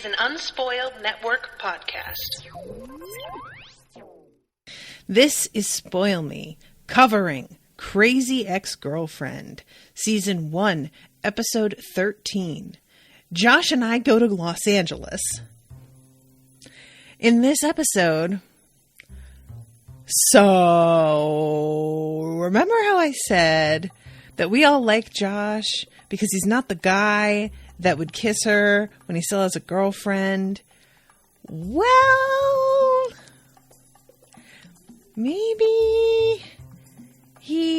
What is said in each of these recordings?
an Unspoiled Network podcast. This is Spoil Me, covering Crazy Ex-Girlfriend, Season 1, Episode 13. Josh and I go to Los Angeles. In this episode, remember how I said that we all like Josh because he's not the guy that would kiss her when he still has a girlfriend? Well, maybe he's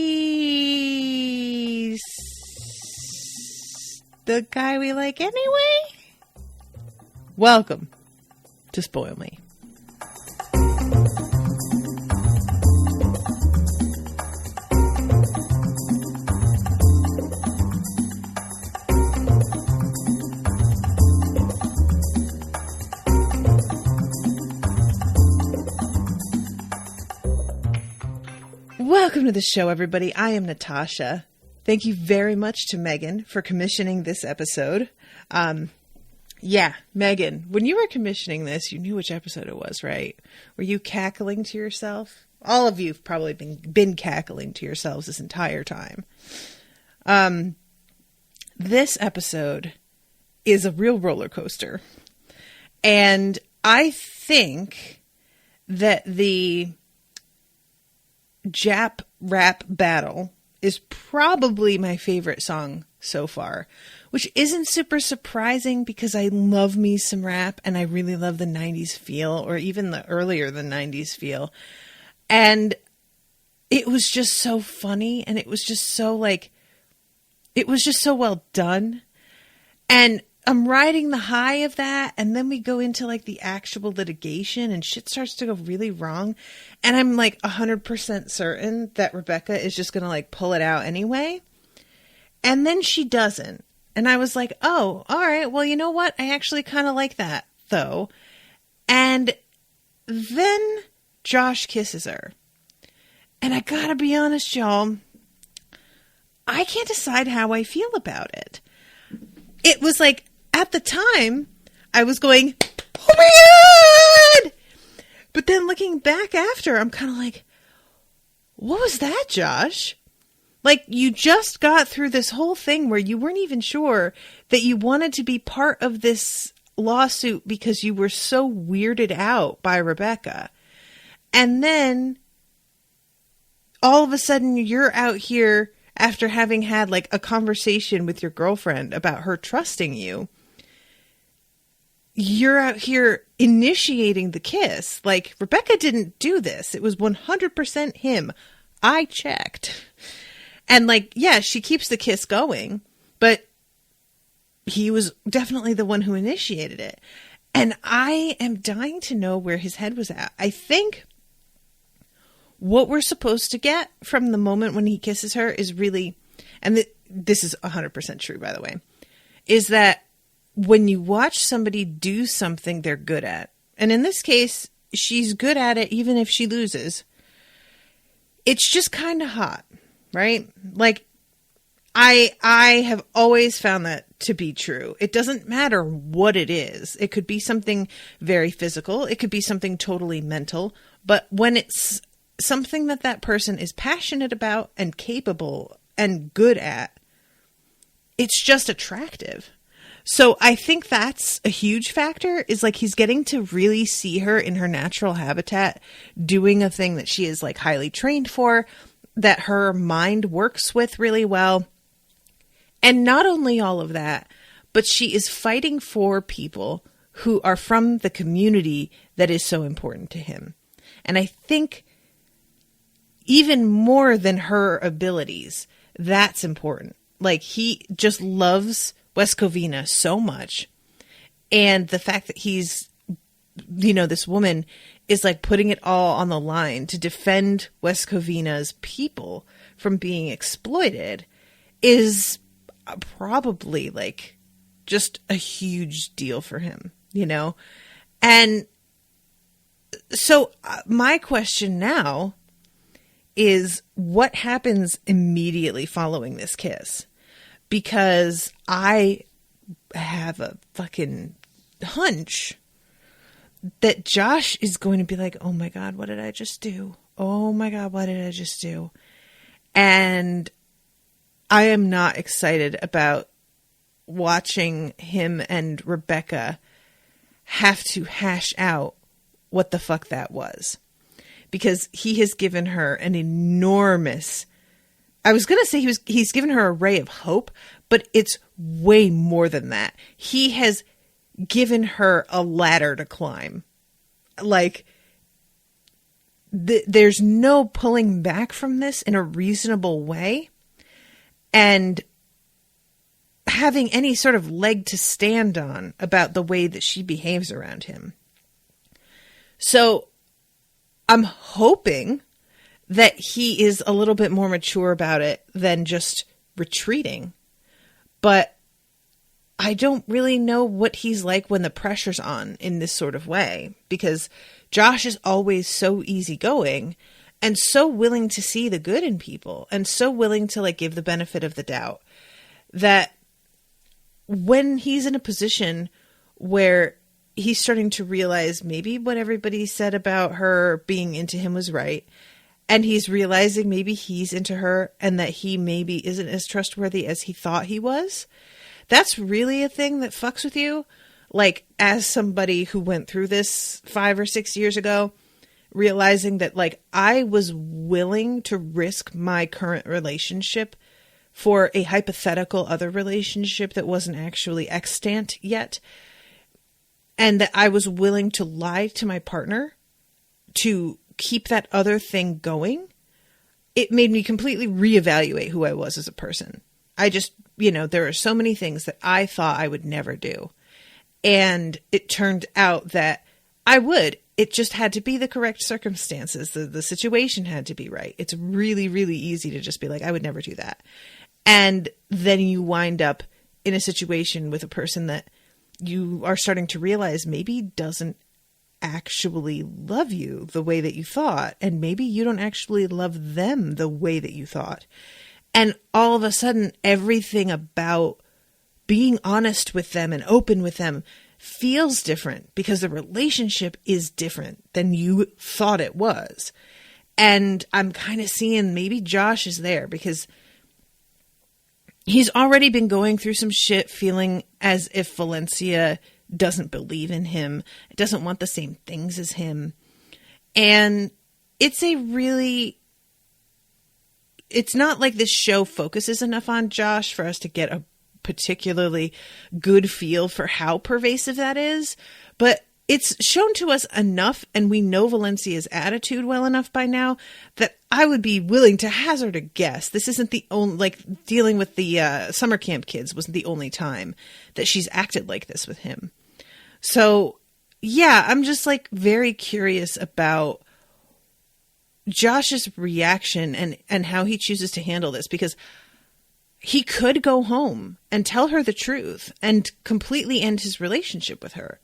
the guy we like anyway? Welcome to Spoil Me. Welcome to the show, everybody. I am Natasha. Thank you very much to Megan for commissioning this episode. Yeah, Megan, when you were commissioning this, you knew which episode it was, right? Were you cackling to yourself? All of you have probably been cackling to yourselves this entire time. This episode is a real roller coaster. And I think that the Jap rap battle is probably my favorite song so far, which isn't super surprising because I love me some rap and I really love the 90s feel, or even the earlier than 90s feel. And it was just so funny, and it was just so well done. And I'm riding the high of that, and then we go into like the actual litigation and shit starts to go really wrong. And I'm like 100% certain that Rebecca is just going to like pull it out anyway. And then she doesn't. And I was like, oh, all right, well, you know what? I actually kind of like that though. And then Josh kisses her. And I gotta be honest, y'all, I can't decide how I feel about it. It was like, at the time, I was going, oh my God! But then looking back after, I'm kind of like, what was that, Josh? Like, you just got through this whole thing where you weren't even sure that you wanted to be part of this lawsuit because you were so weirded out by Rebecca. And then, all of a sudden, you're out here after having had like a conversation with your girlfriend about her trusting you. You're out here initiating the kiss. Like, Rebecca didn't do this. It was 100% him. I checked. And like, yeah, she keeps the kiss going, but he was definitely the one who initiated it. And I am dying to know where his head was at. I think what we're supposed to get from the moment when he kisses her is really, and this is 100% true, by the way, is that when you watch somebody do something they're good at, and in this case, she's good at it even if she loses, it's just kind of hot, right? Like, I have always found that to be true. It doesn't matter what it is. It could be something very physical. It could be something totally mental. But when it's something that person is passionate about and capable and good at, it's just attractive. So I think that's a huge factor, is like he's getting to really see her in her natural habitat, doing a thing that she is like highly trained for, that her mind works with really well. And not only all of that, but she is fighting for people who are from the community that is so important to him. And I think even more than her abilities, that's important. Like, he just loves West Covina so much. And the fact that he's, you know, this woman is like putting it all on the line to defend West Covina's people from being exploited is probably like just a huge deal for him, you know? And so my question now is, what happens immediately following this kiss? Because I have a fucking hunch that Josh is going to be like, oh my God, what did I just do? Oh my God, what did I just do? And I am not excited about watching him and Rebecca have to hash out what the fuck that was. Because he has given her an enormous, I was going to say he's given her a ray of hope, but it's way more than that. He has given her a ladder to climb. Like, there's no pulling back from this in a reasonable way. And having any sort of leg to stand on about the way that she behaves around him. So I'm hoping that he is a little bit more mature about it than just retreating. But I don't really know what he's like when the pressure's on in this sort of way, because Josh is always so easygoing and so willing to see the good in people and so willing to like give the benefit of the doubt that when he's in a position where he's starting to realize maybe what everybody said about her being into him was right, and he's realizing maybe he's into her and that he maybe isn't as trustworthy as he thought he was, that's really a thing that fucks with you. Like, as somebody who went through this 5 or 6 years ago, realizing that like I was willing to risk my current relationship for a hypothetical other relationship that wasn't actually extant yet. And that I was willing to lie to my partner to keep that other thing going. It made me completely reevaluate who I was as a person. I just, there are so many things that I thought I would never do. And it turned out that I would. It just had to be the correct circumstances. The situation had to be right. It's really, really easy to just be like, I would never do that. And then you wind up in a situation with a person that you are starting to realize maybe doesn't actually love you the way that you thought. And maybe you don't actually love them the way that you thought. And all of a sudden, everything about being honest with them and open with them feels different because the relationship is different than you thought it was. And I'm kind of seeing maybe Josh is there because he's already been going through some shit, feeling as if Valencia doesn't believe in him, doesn't want the same things as him. And it's not like this show focuses enough on Josh for us to get a particularly good feel for how pervasive that is. But it's shown to us enough, and we know Valencia's attitude well enough by now, that I would be willing to hazard a guess. This isn't the only, like, dealing with the summer camp kids wasn't the only time that she's acted like this with him. So, yeah, I'm just, like, very curious about Josh's reaction and how he chooses to handle this, because he could go home and tell her the truth and completely end his relationship with her.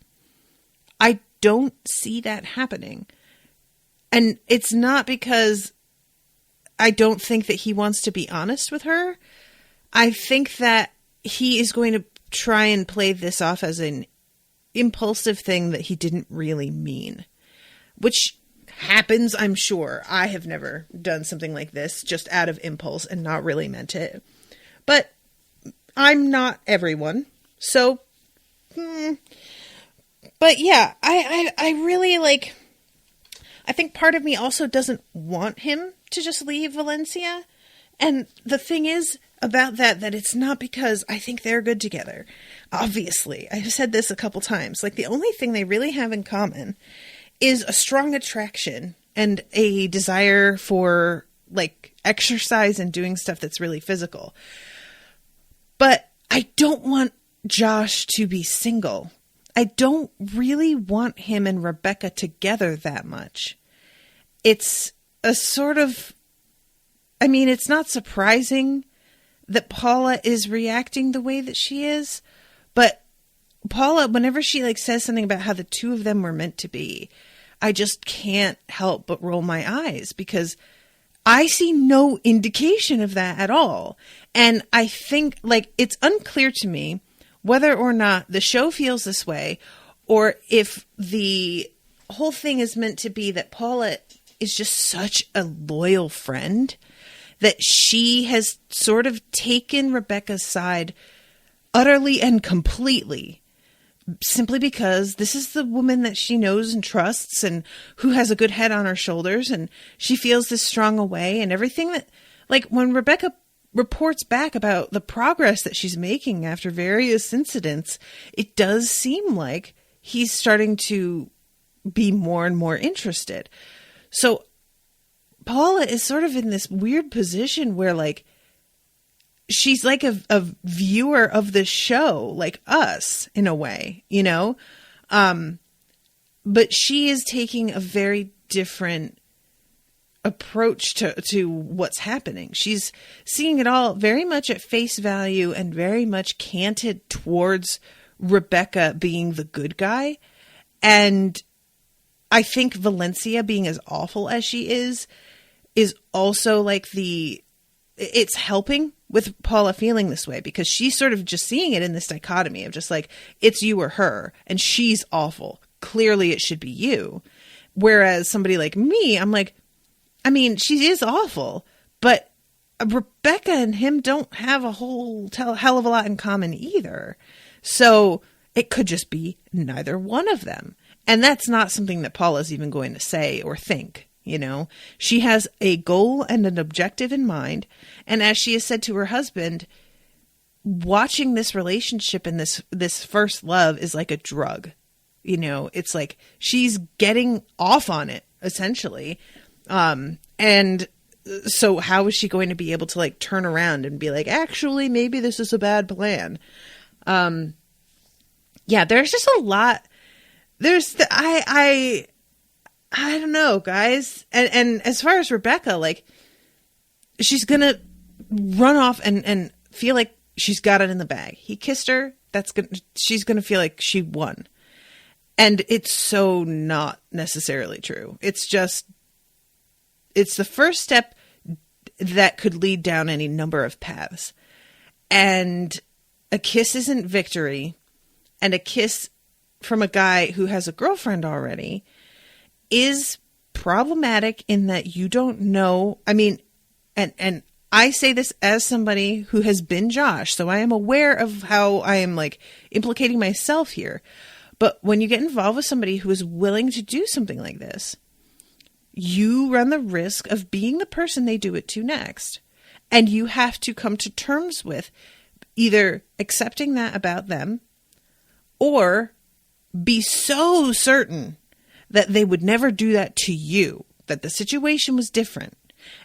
I don't see that happening. And it's not because I don't think that he wants to be honest with her. I think that he is going to try and play this off as an impulsive thing that he didn't really mean, which happens, I'm sure. I have never done something like this just out of impulse and not really meant it. But I'm not everyone. So, but yeah, I really like, I think part of me also doesn't want him to just leave Valencia. And the thing is about that it's not because I think they're good together. Obviously, I've said this a couple times. Like, the only thing they really have in common is a strong attraction and a desire for, like, exercise and doing stuff that's really physical. But I don't want Josh to be single. I don't really want him and Rebecca together that much. It's a sort of, I mean, it's not surprising that Paula is reacting the way that she is, but Paula, whenever she like says something about how the two of them were meant to be, I just can't help but roll my eyes because I see no indication of that at all. And I think, like, it's unclear to me whether or not the show feels this way or if the whole thing is meant to be that Paula is just such a loyal friend that she has sort of taken Rebecca's side utterly and completely, simply because this is the woman that she knows and trusts and who has a good head on her shoulders, and she feels this strong away, and everything that, like, when Rebecca reports back about the progress that she's making after various incidents, it does seem like he's starting to be more and more interested. So Paula is sort of in this weird position where, like, she's like a viewer of the show, like us in a way, you know? But she is taking a very different approach to what's happening. She's seeing it all very much at face value and very much canted towards Rebecca being the good guy. And I think Valencia, being as awful as she is also like it's helping with Paula feeling this way, because she's sort of just seeing it in this dichotomy of just like, it's you or her, and she's awful. Clearly it should be you. Whereas somebody like me, I'm like, I mean, she is awful, but Rebecca and him don't have a whole hell of a lot in common either. So it could just be neither one of them. And that's not something that Paula's even going to say or think. You know, she has a goal and an objective in mind. And as she has said to her husband, watching this relationship and this first love is like a drug. You know, it's like she's getting off on it, essentially. And so how is she going to be able to, like, turn around and be like, actually, maybe this is a bad plan? Yeah, there's just a lot. I don't know, guys. And as far as Rebecca, like, she's going to run off and feel like she's got it in the bag. He kissed her. She's going to feel like she won. And it's so not necessarily true. It's the first step that could lead down any number of paths. And a kiss isn't victory. And a kiss from a guy who has a girlfriend already is problematic in that you don't know. I mean, and I say this as somebody who has been Josh, so I am aware of how I am, like, implicating myself here. But when you get involved with somebody who is willing to do something like this, you run the risk of being the person they do it to next. And you have to come to terms with either accepting that about them or be so certain that they would never do that to you, that the situation was different.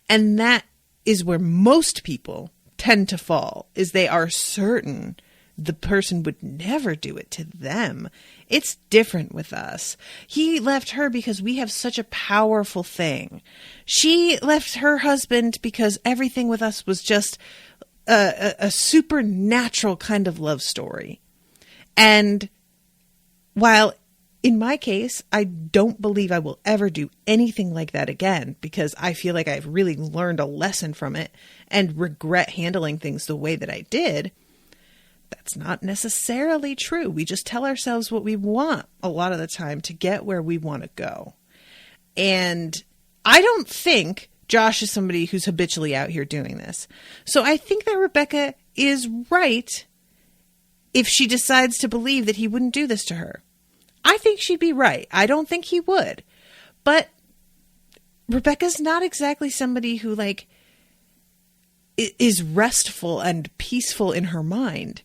And that is where most people tend to fall, is they are certain the person would never do it to them. It's different with us. He left her because we have such a powerful thing. She left her husband because everything with us was just a supernatural kind of love story. And while in my case, I don't believe I will ever do anything like that again, because I feel like I've really learned a lesson from it and regret handling things the way that I did, that's not necessarily true. We just tell ourselves what we want a lot of the time to get where we want to go. And I don't think Josh is somebody who's habitually out here doing this. So I think that Rebecca is right if she decides to believe that he wouldn't do this to her. I think she'd be right. I don't think he would. But Rebecca's not exactly somebody who, like, is restful and peaceful in her mind.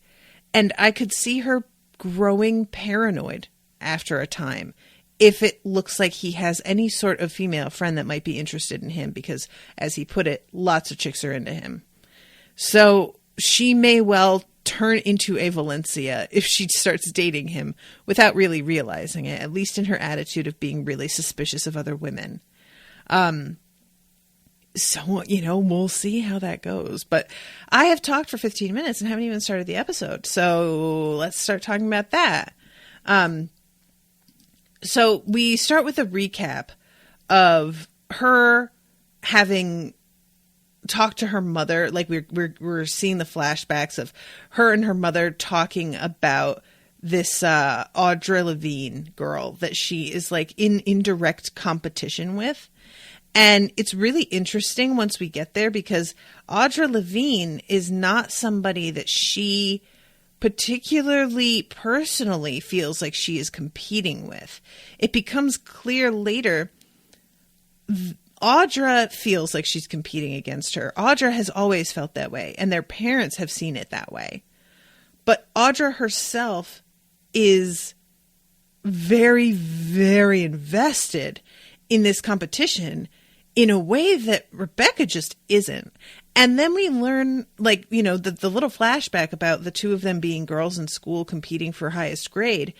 And I could see her growing paranoid after a time if it looks like he has any sort of female friend that might be interested in him, because, as he put it, lots of chicks are into him. So she may well turn into a Valencia if she starts dating him without really realizing it, at least in her attitude of being really suspicious of other women. So, you know, we'll see how that goes. But I have talked for 15 minutes and haven't even started the episode. So let's start talking about that. So we start with a recap of her having talked to her mother. Like we're seeing the flashbacks of her and her mother talking about this Audra Levine girl that she is like in indirect competition with. And it's really interesting once we get there, because Audra Levine is not somebody that she particularly personally feels like she is competing with. It becomes clear later Audra feels like she's competing against her. Audra has always felt that way, and their parents have seen it that way. But Audra herself is very, very invested in this competition in a way that Rebecca just isn't. And then we learn, like, you know, the little flashback about the two of them being girls in school competing for highest grade.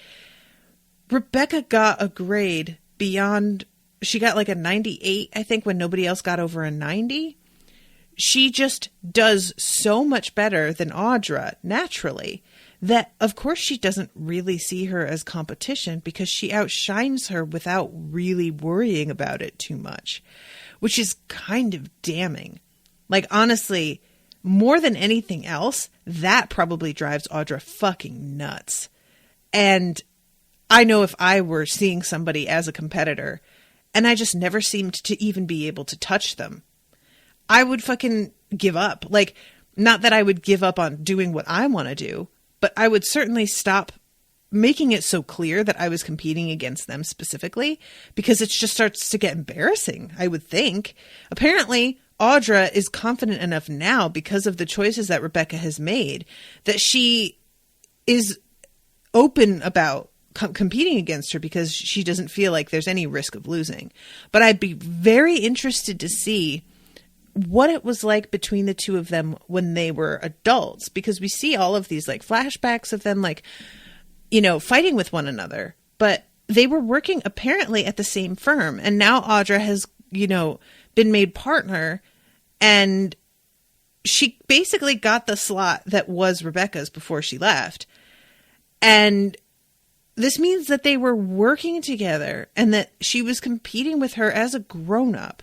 Rebecca got a grade beyond, she got like a 98, I think, when nobody else got over a 90. She just does so much better than Audra naturally that, of course, she doesn't really see her as competition because she outshines her without really worrying about it too much, which is kind of damning. Like, honestly, more than anything else, that probably drives Audra fucking nuts. And I know if I were seeing somebody as a competitor and I just never seemed to even be able to touch them, I would fucking give up. Like, not that I would give up on doing what I want to do, but I would certainly stop making it so clear that I was competing against them specifically, because it just starts to get embarrassing, I would think. Apparently, Audra is confident enough now, because of the choices that Rebecca has made, that she is open about competing against her because she doesn't feel like there's any risk of losing. But I'd be very interested to see what it was like between the two of them when they were adults, because we see all of these like flashbacks of them, like, you know, fighting with one another, but they were working apparently at the same firm. And now Audra has, you know, been made partner, and she basically got the slot that was Rebecca's before she left. And this means that they were working together and that she was competing with her as a grown-up.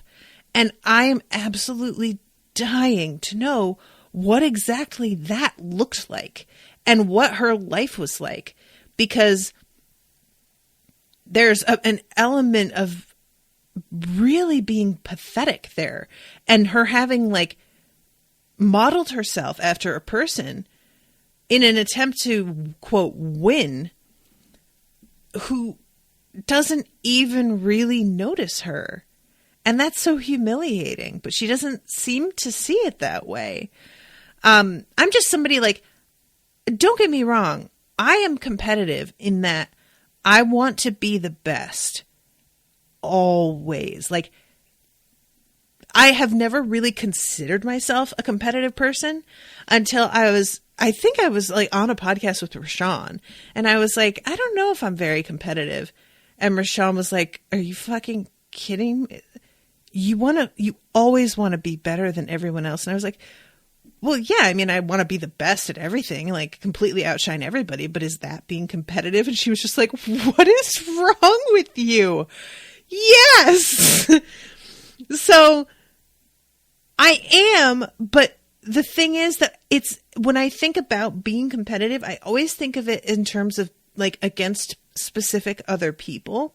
And I am absolutely dying to know what exactly that looked like and what her life was like, because there's an element of really being pathetic there, and her having like modeled herself after a person in an attempt to, quote, win, who doesn't even really notice her. And that's so humiliating, but she doesn't seem to see it that way. I'm just somebody, like, don't get me wrong, I am competitive in that I want to be the best always. Like, I have never really considered myself a competitive person until I think I was like on a podcast with Rashawn, and I was like, I don't know if I'm very competitive. And Rashawn was like, are you fucking kidding me? You always want to be better than everyone else. And I was like, well, yeah, I mean, I want to be the best at everything, like completely outshine everybody, but is that being competitive? And she was just like, what is wrong with you? Yes. So I am, but the thing is that it's, when I think about being competitive, I always think of it in terms of like against specific other people.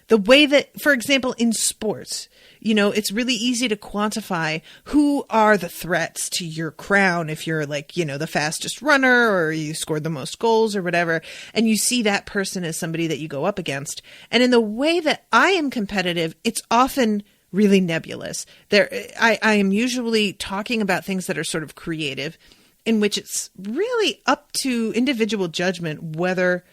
The way that, for example, in sports, you know, it's really easy to quantify who are the threats to your crown if you're like, you know, the fastest runner or you scored the most goals or whatever. And you see that person as somebody that you go up against. And in the way that I am competitive, it's often really nebulous. I am usually talking about things that are sort of creative, in which it's really up to individual judgment whether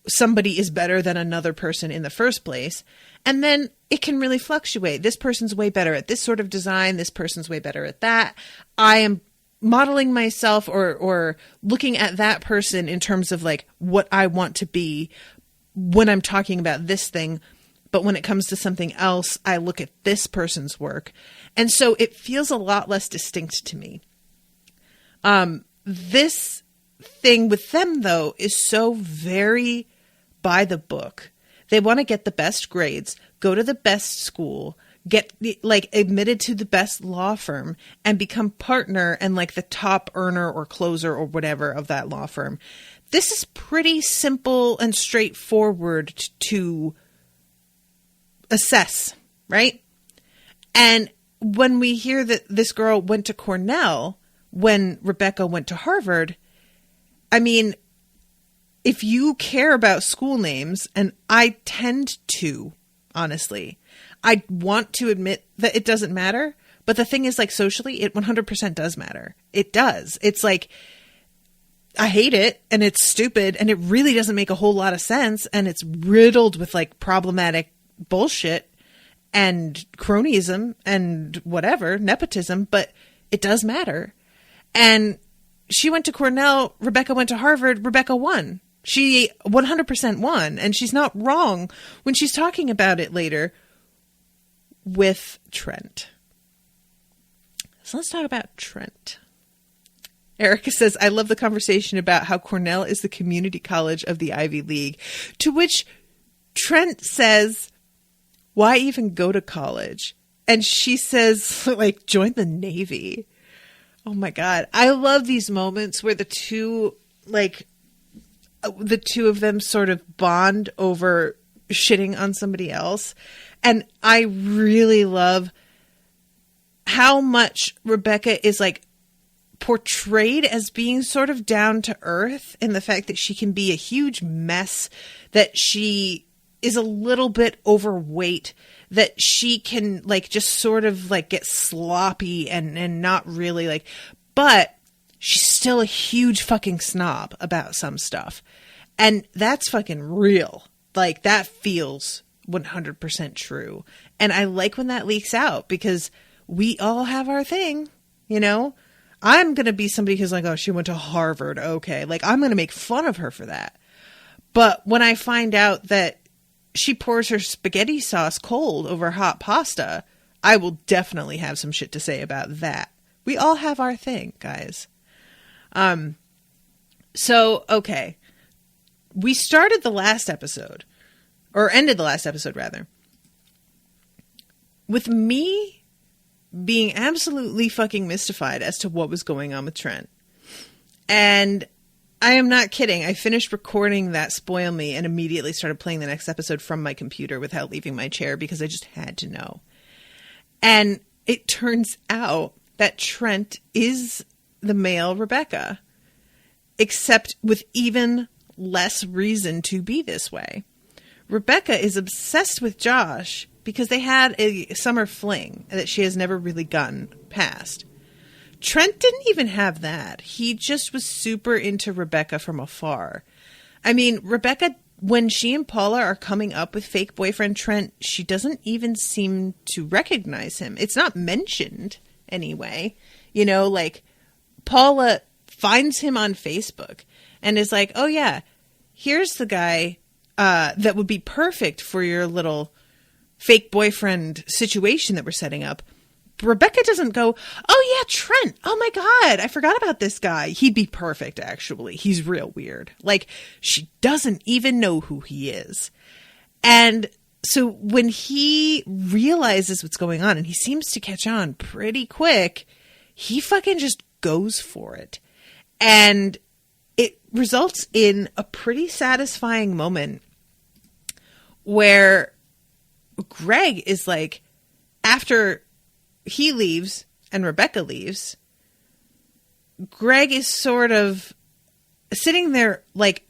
somebody is better than another person in the first place. And then it can really fluctuate. This person's way better at this sort of design. This person's way better at that. I am modeling myself or looking at that person in terms of like what I want to be when I'm talking about this thing. But when it comes to something else, I look at this person's work. And so it feels a lot less distinct to me. This thing with them, though, is so very by the book. They want to get the best grades, go to the best school, get like admitted to the best law firm, and become partner and like the top earner or closer or whatever of that law firm. this is pretty simple and straightforward to assess, right? And when we hear that this girl went to Cornell when Rebecca went to Harvard, I mean, if you care about school names, and I tend to, honestly, I want to admit that it doesn't matter. But the thing is, like, socially, it 100% does matter. It does. It's like, I hate it, and it's stupid, and it really doesn't make a whole lot of sense, and it's riddled with, like, problematic bullshit and cronyism and whatever, nepotism, but it does matter. And she went to Cornell, Rebecca went to Harvard, Rebecca won. She 100% won, and she's not wrong when she's talking about it later with Trent. So let's talk about Trent. Erica says, I love the conversation about how Cornell is the community college of the Ivy League. To which Trent says, why even go to college? And she says, like, join the Navy. Oh my God. I love these moments where the two of them sort of bond over shitting on somebody else. And I really love how much Rebecca is, like, portrayed as being sort of down to earth in the fact that she can be a huge mess, that she is a little bit overweight, that she can, like, just sort of, like, get sloppy and not really, like, but she's still a huge fucking snob about some stuff. And that's fucking real. Like, that feels 100% true. And I like when that leaks out, because we all have our thing, you know? I'm going to be somebody who's like, oh, she went to Harvard. Okay. Like, I'm going to make fun of her for that. But when I find out that she pours her spaghetti sauce cold over hot pasta, I will definitely have some shit to say about that. We all have our thing, guys. So, okay. We started the last episode, or ended the last episode rather, with me being absolutely fucking mystified as to what was going on with Trent. And I am not kidding. I finished recording that Spoil Me and immediately started playing the next episode from my computer without leaving my chair because I just had to know. And it turns out that Trent is the male Rebecca, except with even less reason to be this way. Rebecca is obsessed with Josh because they had a summer fling that she has never really gotten past. Trent didn't even have that. He just was super into Rebecca from afar. I mean, Rebecca, when she and Paula are coming up with fake boyfriend Trent, she doesn't even seem to recognize him. It's not mentioned anyway. You know, like, Paula finds him on Facebook and is like, oh yeah, here's the guy that would be perfect for your little fake boyfriend situation that we're setting up. Rebecca doesn't go, oh yeah, Trent. Oh my God, I forgot about this guy. He'd be perfect, actually. He's real weird. Like, she doesn't even know who he is. And so when he realizes what's going on, and he seems to catch on pretty quick, he fucking just goes for it. And it results in a pretty satisfying moment where Greg is like, after he leaves and Rebecca leaves, Greg is sort of sitting there, like,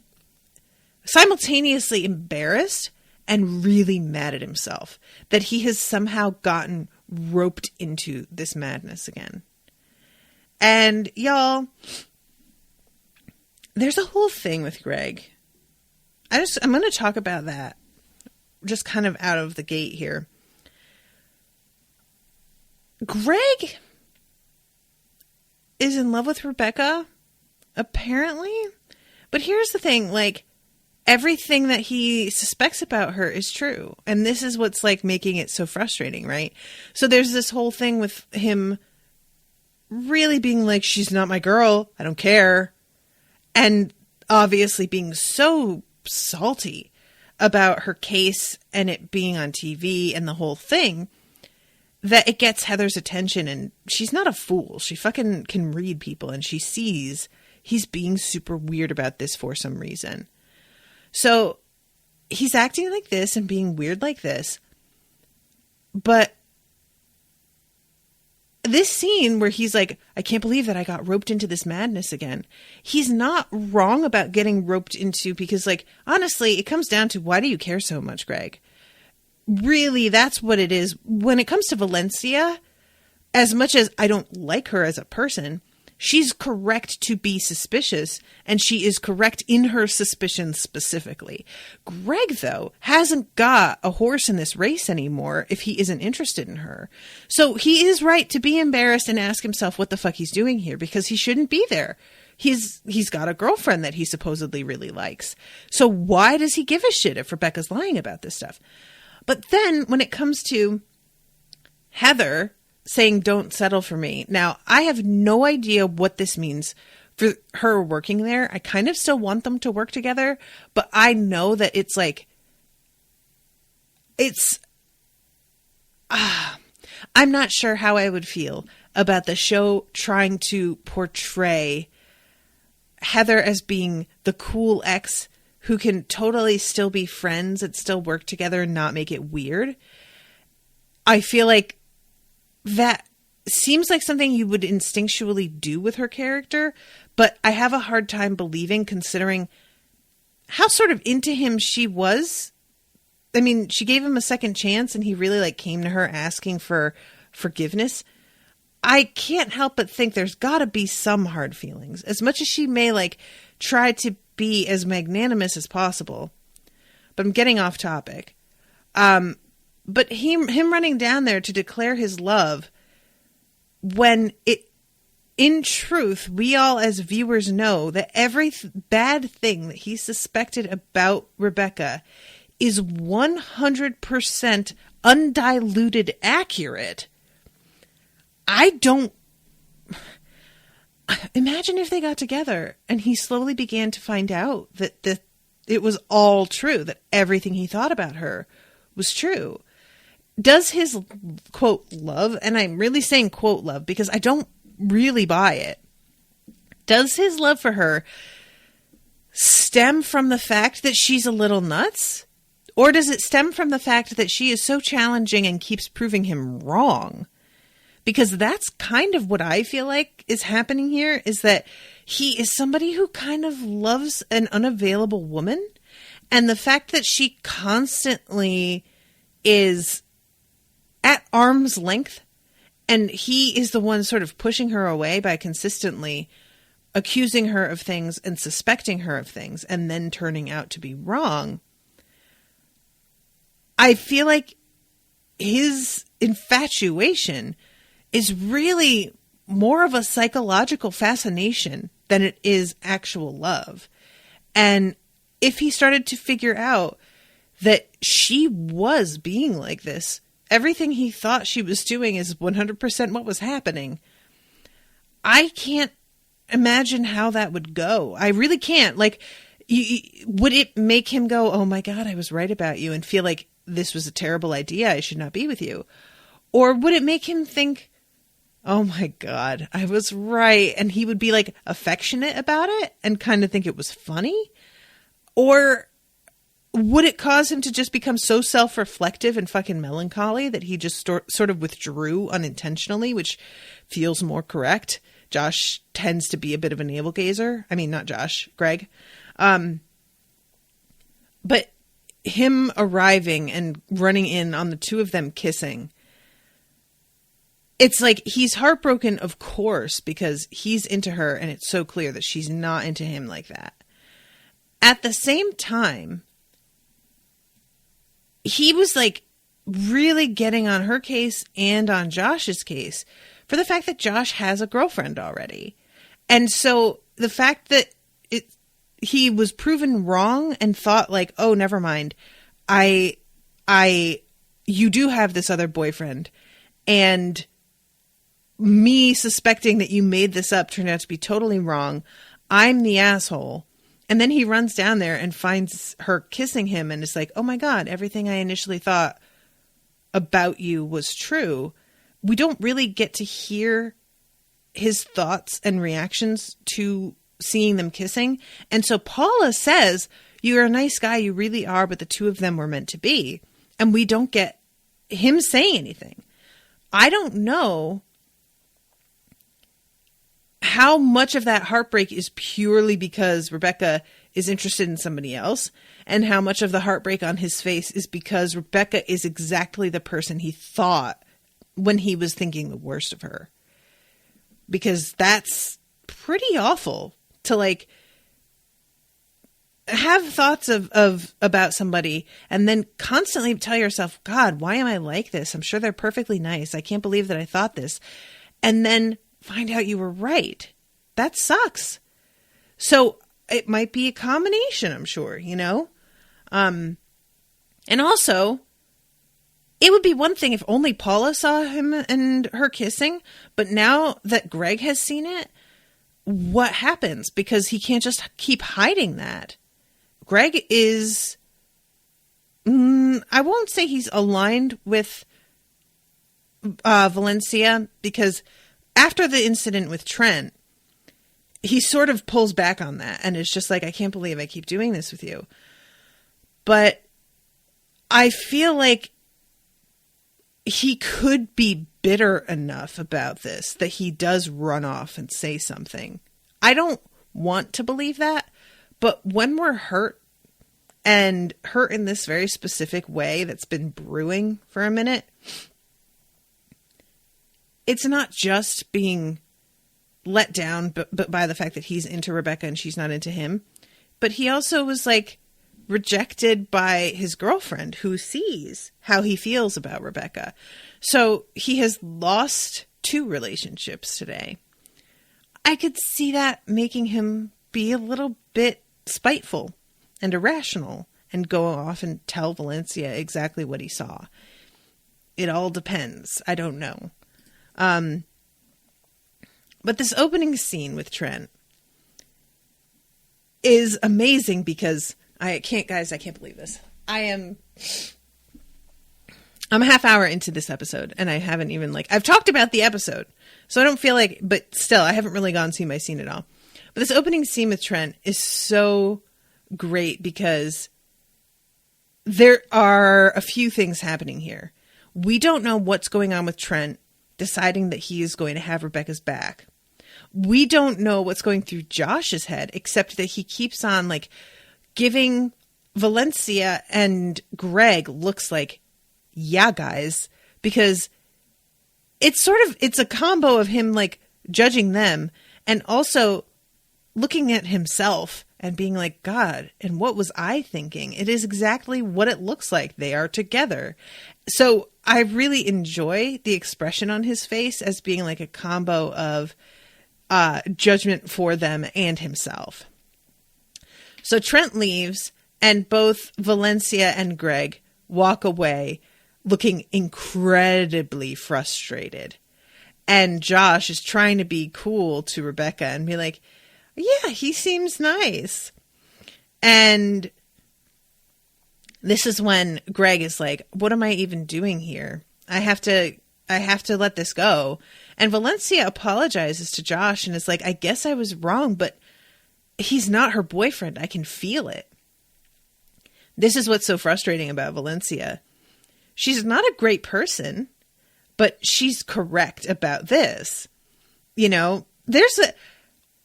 simultaneously embarrassed and really mad at himself that he has somehow gotten roped into this madness again. And y'all, there's a whole thing with Greg. I'm going to talk about that just kind of out of the gate here. Greg is in love with Rebecca, apparently. But here's the thing, like, everything that he suspects about her is true. And this is what's, like, making it so frustrating, right? So there's this whole thing with him really being like, she's not my girl, I don't care. And obviously being so salty about her case and it being on TV and the whole thing, that it gets Heather's attention, and she's not a fool. She fucking can read people, and she sees he's being super weird about this for some reason. So he's acting like this and being weird like this. But this scene where he's like, I can't believe that I got roped into this madness again. He's not wrong about getting roped into, because, like, honestly, it comes down to, why do you care so much, Greg? Really, that's what it is. When it comes to Valencia, as much as I don't like her as a person, she's correct to be suspicious, and she is correct in her suspicions specifically. Greg, though, hasn't got a horse in this race anymore if he isn't interested in her. So he is right to be embarrassed and ask himself what the fuck he's doing here, because he shouldn't be there. He's got a girlfriend that he supposedly really likes. So why does he give a shit if Rebecca's lying about this stuff? But then when it comes to Heather saying, don't settle for me. Now, I have no idea what this means for her working there. I kind of still want them to work together, but I know that it's like, I'm not sure how I would feel about the show trying to portray Heather as being the cool ex who can totally still be friends and still work together and not make it weird. I feel like that seems like something you would instinctually do with her character, but I have a hard time believing, considering how sort of into him she was. I mean, she gave him a second chance and he really like came to her asking for forgiveness. I can't help but think there's got to be some hard feelings, as much as she may like try to be as magnanimous as possible. But I'm getting off topic. But him running down there to declare his love, when in truth, we all as viewers know that every bad thing that he suspected about Rebecca is 100% undiluted accurate. Imagine if they got together and he slowly began to find out that it was all true, that everything he thought about her was true. Does his, quote, love, and I'm really saying quote love because I don't really buy it. Does his love for her stem from the fact that she's a little nuts? Or does it stem from the fact that she is so challenging and keeps proving him wrong? Because that's kind of what I feel like is happening here, is that he is somebody who kind of loves an unavailable woman. And the fact that she constantly is at arm's length, and he is the one sort of pushing her away by consistently accusing her of things and suspecting her of things and then turning out to be wrong. I feel like his infatuation is really more of a psychological fascination than it is actual love. And if he started to figure out that she was being like this, everything he thought she was doing is 100% what was happening, I can't imagine how that would go. I really can't. Like, would it make him go, oh my God, I was right about you, and feel like this was a terrible idea, I should not be with you? Or would it make him think, oh my God, I was right, and he would be like affectionate about it and kind of think it was funny? Or would it cause him to just become so self-reflective and fucking melancholy that he just sort of withdrew unintentionally, which feels more correct? Josh tends to be a bit of a navel gazer. I mean, not Josh, Greg. But him arriving and running in on the two of them kissing, it's like he's heartbroken, of course, because he's into her and it's so clear that she's not into him like that. At the same time, he was like really getting on her case and on Josh's case for the fact that Josh has a girlfriend already. And so the fact that he was proven wrong and thought like, oh, never mind. You do have this other boyfriend, and me suspecting that you made this up turned out to be totally wrong. I'm the asshole. And then he runs down there and finds her kissing him and is like, oh my God, everything I initially thought about you was true. We don't really get to hear his thoughts and reactions to seeing them kissing. And so Paula says, "You're a nice guy, you really are, but the two of them were meant to be." And we don't get him saying anything. I don't know how much of that heartbreak is purely because Rebecca is interested in somebody else, and how much of the heartbreak on his face is because Rebecca is exactly the person he thought when he was thinking the worst of her. Because that's pretty awful to like have thoughts of about somebody and then constantly tell yourself, God, why am I like this? I'm sure they're perfectly nice. I can't believe that I thought this. And then find out you were right. That sucks. So it might be a combination, I'm sure, you know? And also, it would be one thing if only Paula saw him and her kissing, but now that Greg has seen it, what happens? Because he can't just keep hiding that. Greg is, I won't say he's aligned with Valencia, because after the incident with Trent, he sort of pulls back on that and is just like, I can't believe I keep doing this with you. But I feel like he could be bitter enough about this that he does run off and say something. I don't want to believe that, but when we're hurt, and hurt in this very specific way that's been brewing for a minute, it's not just being let down but by the fact that he's into Rebecca and she's not into him, but he also was like rejected by his girlfriend who sees how he feels about Rebecca. So he has lost 2 relationships today. I could see that making him be a little bit spiteful and irrational and go off and tell Valencia exactly what he saw. It all depends. I don't know. But this opening scene with Trent is amazing because I can't believe this. I'm a half hour into this episode and I haven't even I've talked about the episode. So I don't feel like, but still I haven't really gone scene by scene at all. But this opening scene with Trent is so great because there are a few things happening here. We don't know what's going on with Trent deciding that he is going to have Rebecca's back. We don't know what's going through Josh's head, except that he keeps on giving Valencia and Greg looks like, yeah, guys, because it's a combo of him judging them and also looking at himself and being like, God, and what was I thinking? It is exactly what it looks like. They are together. So I really enjoy the expression on his face as being like a combo of judgment for them and himself. So Trent leaves and both Valencia and Greg walk away looking incredibly frustrated. And Josh is trying to be cool to Rebecca and be like, yeah, he seems nice. And this is when Greg is like, what am I even doing here? I have to let this go. And Valencia apologizes to Josh and is like, I guess I was wrong, but he's not her boyfriend. I can feel it. This is what's so frustrating about Valencia. She's not a great person, but she's correct about this. You know,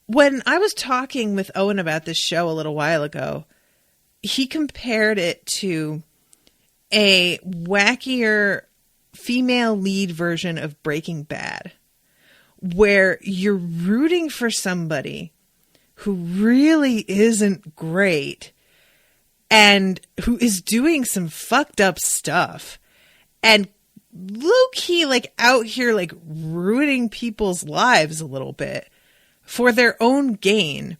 when I was talking with Owen about this show a little while ago, he compared it to a wackier female lead version of Breaking Bad, where you're rooting for somebody who really isn't great and who is doing some fucked up stuff and low-key out here ruining people's lives a little bit for their own gain.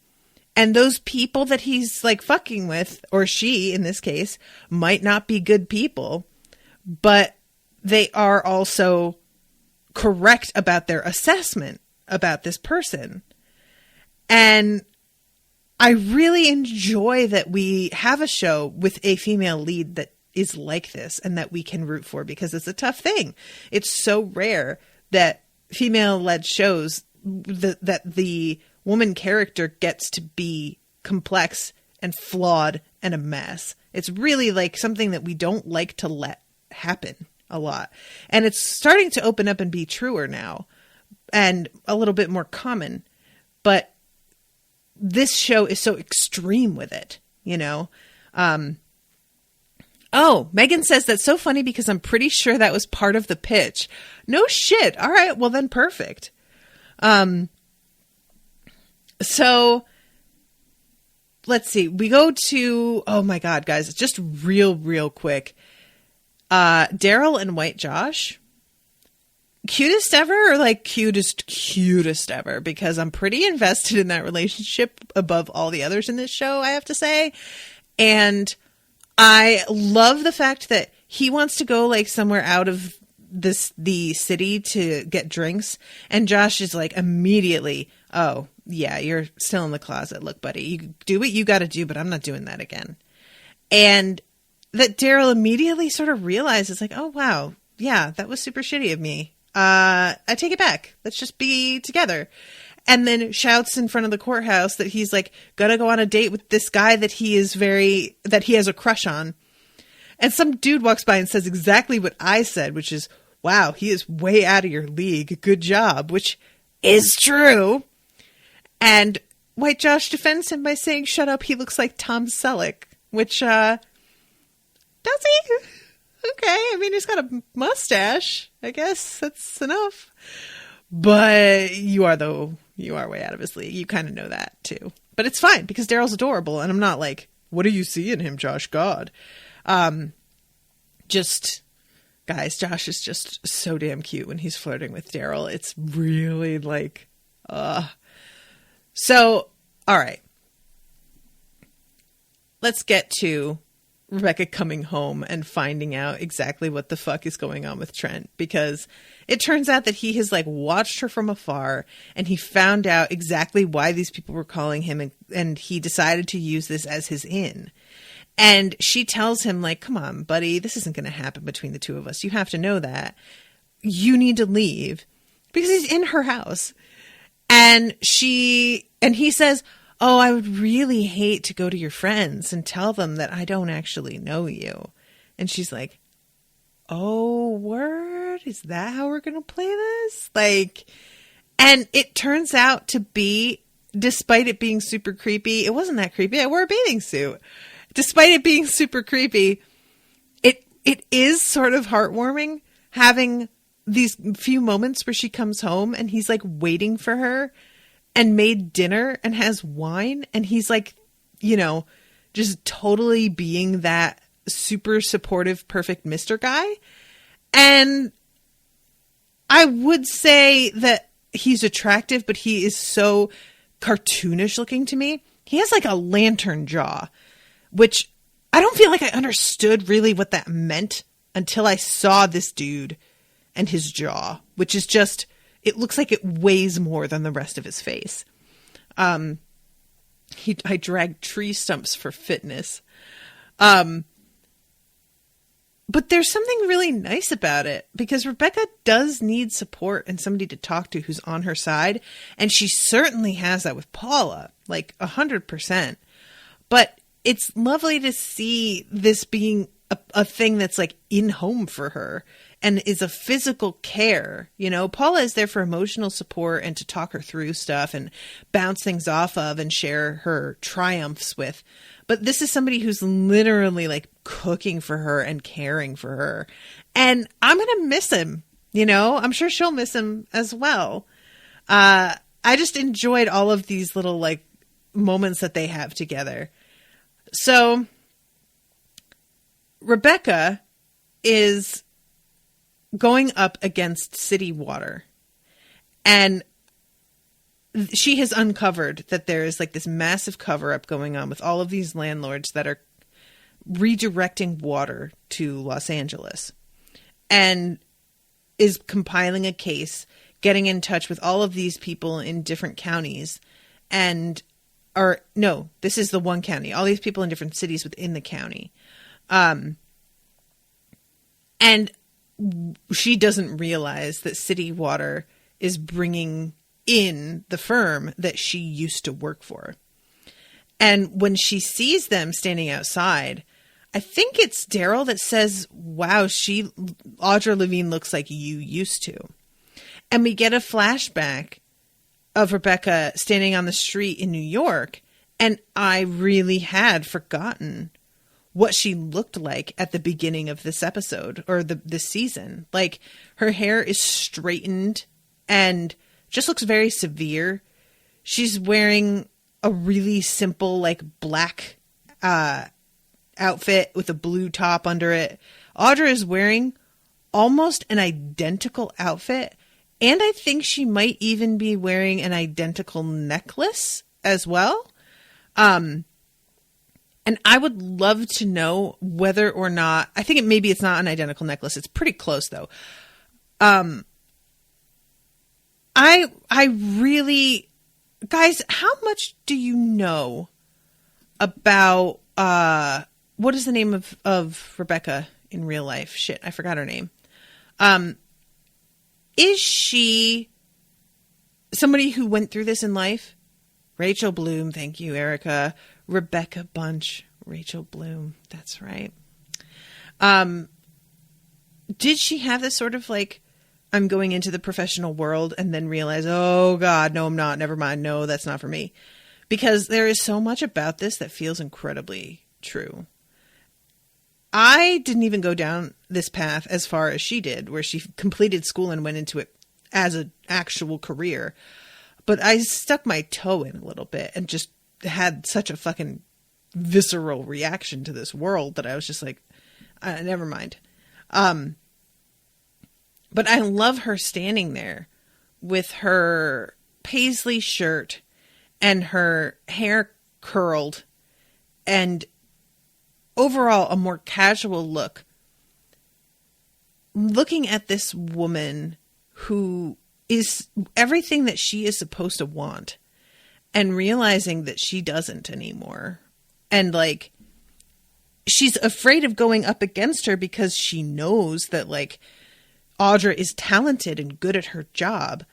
And those people that he's fucking with, or she in this case, might not be good people, but they are also correct about their assessment about this person. And I really enjoy that we have a show with a female lead that is like this and that we can root for, because it's a tough thing. It's so rare that female-led shows that the woman character gets to be complex and flawed and a mess. It's really like something that we don't like to let happen a lot. And it's starting to open up and be truer now and a little bit more common. But this show is so extreme with it, you know? Oh, Megan says that's so funny because I'm pretty sure that was part of the pitch. No shit. All right. Well, then perfect. So let's see. We go to, oh my God, guys, just real quick. Daryl and White Josh. Cutest ever or like cutest ever? Because I'm pretty invested in that relationship above all the others in this show, I have to say. And I love the fact that he wants to go like somewhere out of the city to get drinks. And Josh is like immediately, oh yeah, you're still in the closet. Look, buddy, you do what you got to do, but I'm not doing that again. And that Daryl immediately sort of realizes like, oh wow, yeah, that was super shitty of me. I take it back. Let's just be together. And then shouts in front of the courthouse that he's like gonna go on a date with this guy that he has a crush on. And some dude walks by and says exactly what I said, which is, wow, he is way out of your league. Good job, which is true. And White Josh defends him by saying, shut up, he looks like Tom Selleck, which, does he? Okay, I mean, he's got a mustache. I guess that's enough. But you are way out of his league. You kind of know that too. But it's fine because Daryl's adorable, and I'm not like, what do you see in him, Josh? God. Guys, Josh is just so damn cute when he's flirting with Daryl. It's really like, So, all right. Let's get to Rebecca coming home and finding out exactly what the fuck is going on with Trent, because it turns out that he has like watched her from afar and he found out exactly why these people were calling him, and he decided to use this as his in. And she tells him like, come on, buddy, this isn't going to happen between the two of us. You have to know that. You need to leave, because he's in her house. And he says, oh, I would really hate to go to your friends and tell them that I don't actually know you. And she's like, oh, word? Is that how we're going to play this? Like, and it turns out to be, despite it being super creepy, it wasn't that creepy. I wore a bathing suit. Despite it being super creepy, it is sort of heartwarming having these few moments where she comes home and he's like waiting for her and made dinner and has wine. And he's like, you know, just totally being that super supportive, perfect Mr. guy. And I would say that he's attractive, but he is so cartoonish looking to me. He has like a lantern jaw, which I don't feel like I understood really what that meant until I saw this dude and his jaw, which is just, it looks like it weighs more than the rest of his face. I dragged tree stumps for fitness. But there's something really nice about it, because Rebecca does need support and somebody to talk to who's on her side. And she certainly has that with Paula, like 100%. But it's lovely to see this being a thing that's like in home for her and is a physical care. You know, Paula is there for emotional support and to talk her through stuff and bounce things off of and share her triumphs with. But this is somebody who's literally like cooking for her and caring for her. And I'm going to miss him. You know, I'm sure she'll miss him as well. I just enjoyed all of these little like moments that they have together. So Rebecca is going up against city water, and she has uncovered that there is like this massive cover up going on with all of these landlords that are redirecting water to Los Angeles, and is compiling a case, getting in touch with all of these people in different counties, this is the one county, all these people in different cities within the county. And she doesn't realize that city water is bringing in the firm that she used to work for. And when she sees them standing outside, I think it's Daryl that says, wow, Audra Levine looks like you used to. And we get a flashback of Rebecca standing on the street in New York. And I really had forgotten what she looked like at the beginning of this episode or this season. Like, her hair is straightened and just looks very severe. She's wearing a really simple, like, black outfit with a blue top under it. Audra is wearing almost an identical outfit. And I think she might even be wearing an identical necklace as well. And I would love to know whether or not, I think maybe it's not an identical necklace. It's pretty close though. I really, guys, how much do you know about, what is the name of Rebecca in real life? Shit, I forgot her name. Is she somebody who went through this in life? Rachel Bloom. Thank you, Erica. Rebecca Bunch. Rachel Bloom. That's right. Did she have this sort of like, I'm going into the professional world and then realize, oh God, no, I'm not. Never mind. No, that's not for me. Because there is so much about this that feels incredibly true. I didn't even go down this path as far as she did, where she completed school and went into it as an actual career. But I stuck my toe in a little bit and just had such a fucking visceral reaction to this world that I was just like, never mind. But I love her standing there with her paisley shirt and her hair curled and overall a more casual look, looking at this woman who is everything that she is supposed to want and realizing that she doesn't anymore. And like, she's afraid of going up against her because she knows that like Audra is talented and good at her job.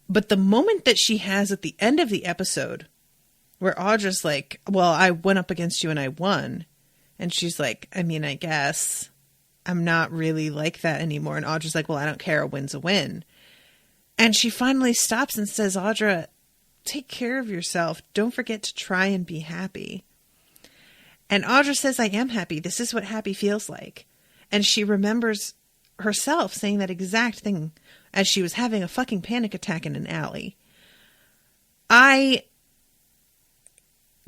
But the moment that she has at the end of the episode where Audra's like, well, I went up against you and I won. And she's like, I mean, I guess I'm not really like that anymore. And Audra's like, well, I don't care. A win's a win. And she finally stops and says, Audra, take care of yourself. Don't forget to try and be happy. And Audra says, I am happy. This is what happy feels like. And she remembers herself saying that exact thing as she was having a fucking panic attack in an alley.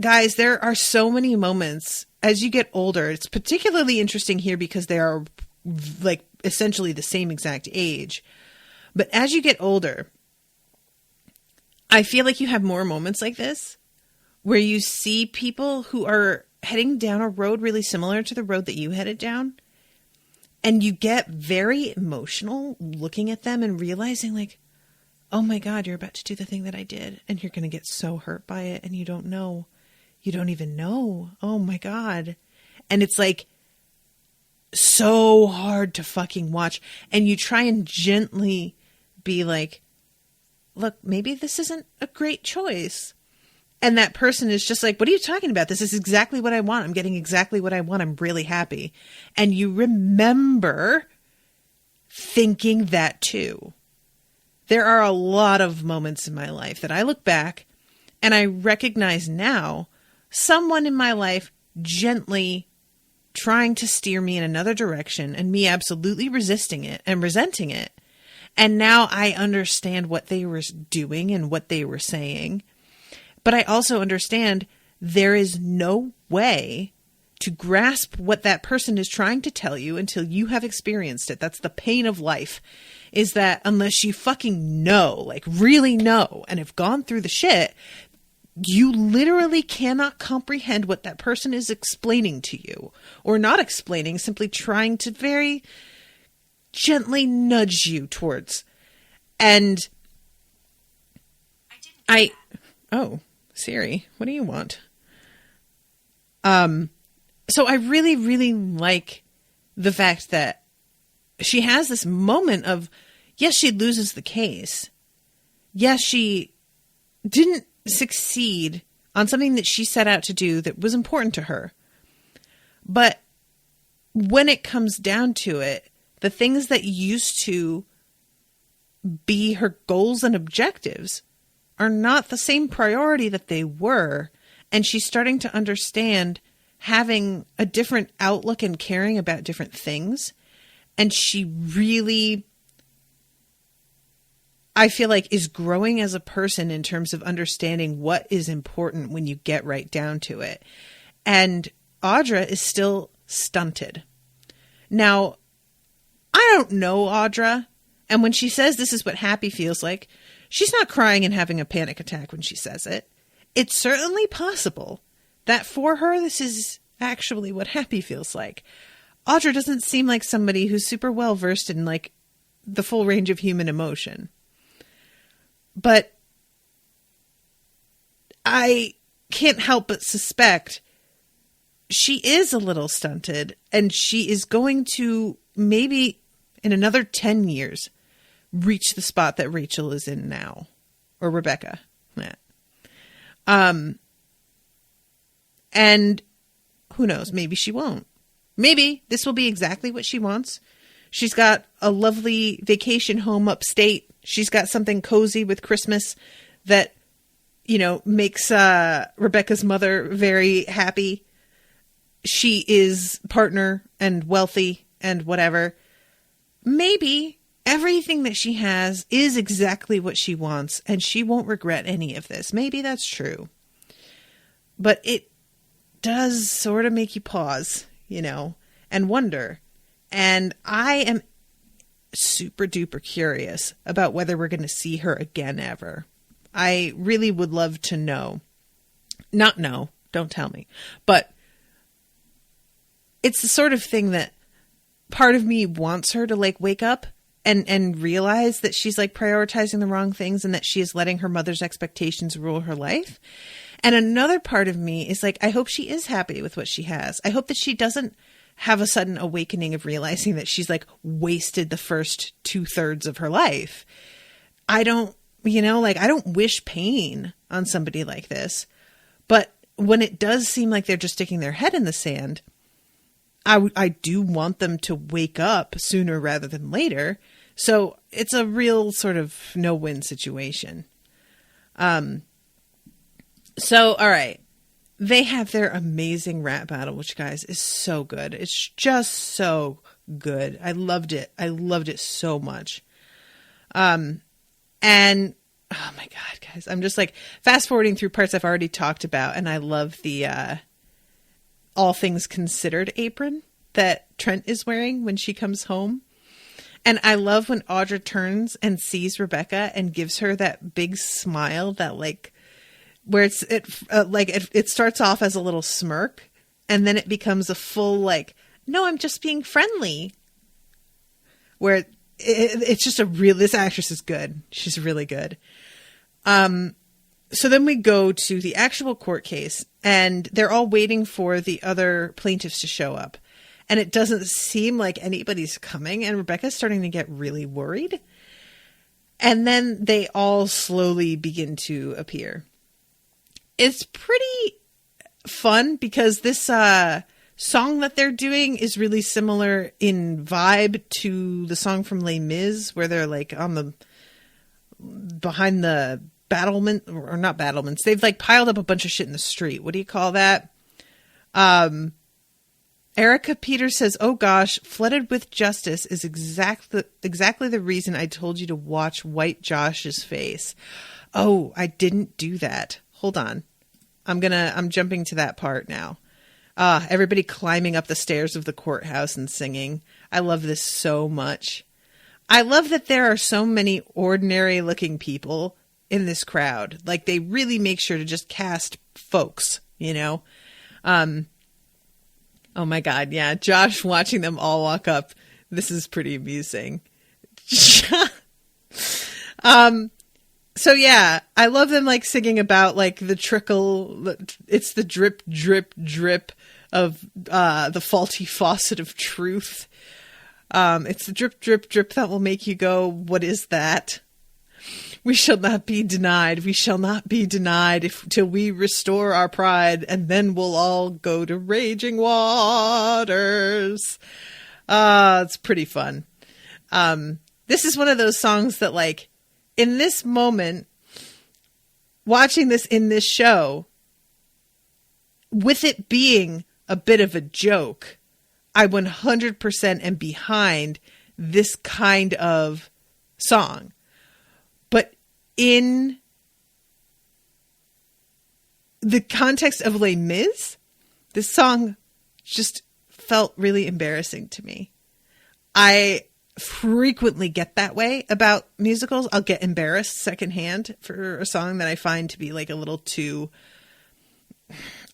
Guys, there are so many moments as you get older. It's particularly interesting here because they are like essentially the same exact age. But as you get older, I feel like you have more moments like this where you see people who are heading down a road really similar to the road that you headed down. And you get very emotional looking at them and realizing like, oh my God, you're about to do the thing that I did. And you're going to get so hurt by it. And you don't know. You don't even know. Oh my God. And it's like so hard to fucking watch. And you try and gently be like, look, maybe this isn't a great choice. And that person is just like, what are you talking about? This is exactly what I want. I'm getting exactly what I want. I'm really happy. And you remember thinking that too. There are a lot of moments in my life that I look back and I recognize now someone in my life gently trying to steer me in another direction and me absolutely resisting it and resenting it. And now I understand what they were doing and what they were saying. But I also understand there is no way to grasp what that person is trying to tell you until you have experienced it. That's the pain of life, is that unless you fucking know, like really know, and have gone through the shit, you literally cannot comprehend what that person is explaining to you, or not explaining, simply trying to very gently nudge you towards. And oh, Siri, what do you want? So I really, really like the fact that she has this moment of, yes, she loses the case. yes, she didn't succeed on something that she set out to do that was important to her. But when it comes down to it, the things that used to be her goals and objectives are not the same priority that they were. And she's starting to understand having a different outlook and caring about different things. And she really, I feel like, is growing as a person in terms of understanding what is important when you get right down to it. And Audra is still stunted. Now, I don't know Audra. And when she says this is what happy feels like, she's not crying and having a panic attack when she says it. It's certainly possible that for her, this is actually what happy feels like. Audra doesn't seem like somebody who's super well versed in like the full range of human emotion. But I can't help but suspect she is a little stunted, and she is going to maybe in another 10 years reach the spot that Rachel is in now, or Rebecca. Yeah. And who knows, maybe she won't. Maybe this will be exactly what she wants. She's got a lovely vacation home upstate. She's got something cozy with Christmas that, you know, makes Rebecca's mother very happy. She is partner and wealthy and whatever. Maybe everything that she has is exactly what she wants, and she won't regret any of this. Maybe that's true. But it does sort of make you pause, you know, and wonder. And I am super duper curious about whether we're going to see her again ever. I really would love to know. Not know, don't tell me. But it's the sort of thing that part of me wants her to like wake up and realize that she's like prioritizing the wrong things and that she is letting her mother's expectations rule her life. And another part of me is like, I hope she is happy with what she has. I hope that she doesn't have a sudden awakening of realizing that she's like wasted the first 2/3 of her life. I don't, you know, like I don't wish pain on somebody like this, but when it does seem like they're just sticking their head in the sand, I do want them to wake up sooner rather than later. So it's a real sort of no-win situation. So, all right. They have their amazing rap battle, which, guys, is so good. It's just so good. I loved it. I loved it so much. And, oh my God, guys, I'm just like fast forwarding through parts I've already talked about. And I love the All Things Considered apron that Trent is wearing when she comes home. And I love when Audra turns and sees Rebecca and gives her that big smile that like, where it starts off as a little smirk and then it becomes a full like, no, I'm just being friendly. Where it's just this actress is good. She's really good. So then we go to the actual court case and they're all waiting for the other plaintiffs to show up. And it doesn't seem like anybody's coming. And Rebecca's starting to get really worried. And then they all slowly begin to appear. It's pretty fun because this song that they're doing is really similar in vibe to the song from Les Mis, where they're like behind the battlement, or not battlements. They've like piled up a bunch of shit in the street. What do you call that? Erica Peters says, "Oh gosh, flooded with justice is exactly the reason I told you to watch White Josh's face." Oh, I didn't do that. Hold on. I'm jumping to that part now. Everybody climbing up the stairs of the courthouse and singing. I love this so much. I love that there are so many ordinary looking people in this crowd. Like they really make sure to just cast folks, you know? Oh my God. Yeah. Josh watching them all walk up. This is pretty amusing. So yeah, I love them like singing about like the trickle. It's the drip, drip, drip of the faulty faucet of truth. It's the drip, drip, drip that will make you go, what is that? We shall not be denied. We shall not be denied till we restore our pride, and then we'll all go to raging waters. It's pretty fun. This is one of those songs that, like, in this moment, watching this in this show, with it being a bit of a joke, I 100% am behind this kind of song. But in the context of Les Mis, this song just felt really embarrassing to me. I frequently get that way about musicals. I'll get embarrassed secondhand for a song that I find to be like a little too